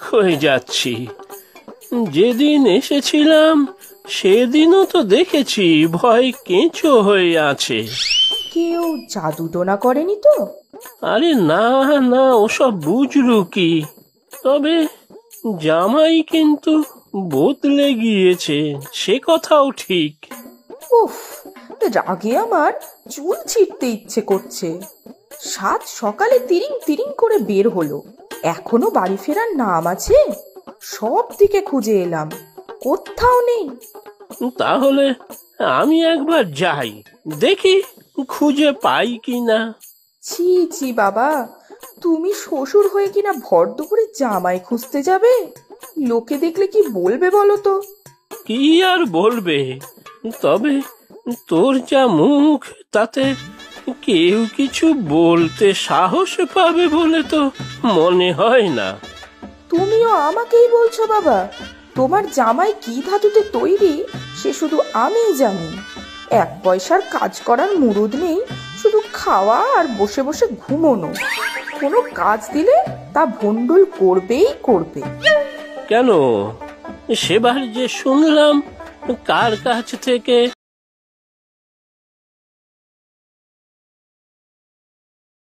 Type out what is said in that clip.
হয়ে যাচ্ছি। যেদিন এসেছিলাম সেদিনও তো দেখেছি ভয় কেঁচো হয়ে আছে। কেউ জাদু টোনা করেনি তো? আরে না না, ওসব বুঝলু কি। তবে জামাই কিন্তু বদলে গিয়েছে, সে কথাও ঠিক। উফ, রাগে আমার চুল ছিঁড়তে ইচ্ছে করছে। সাত সকালে তিরিং তিরিং করে বের হলো, এখনো বাড়ি ফেরার নাম আছে? সব দিকে খুঁজে এলাম, কোথাও নেই। তাহলে আমি একবার যাই, দেখি খুঁজে পাই কিনা। ছি ছি বাবা, তুমি শ্বশুর হয়ে কিনা ভর দুপুরে জামাই খুঁজতে যাবে? লোকে দেখলে কি বলবে বলো তো? কি আর বলবে, তবে তোর যা মুখ, তাতে কেউ কিছু বলতে সাহস পাবে বলে তো মনে হয় না। তুমিও আমাকেই বলছো বাবা? তোমার জামাই কি ধাতুতে তৈরি সে শুধু আমিই জানি। এক পয়সার কাজ করার মুরুদ নেই, শুধু খাওয়া আর বসে বসে ঘুমোনো। কোনো কাজ দিলে তা ভন্ডুল করবেই করবে। কেন, সেবার যে শুনলাম কার কাছ থেকে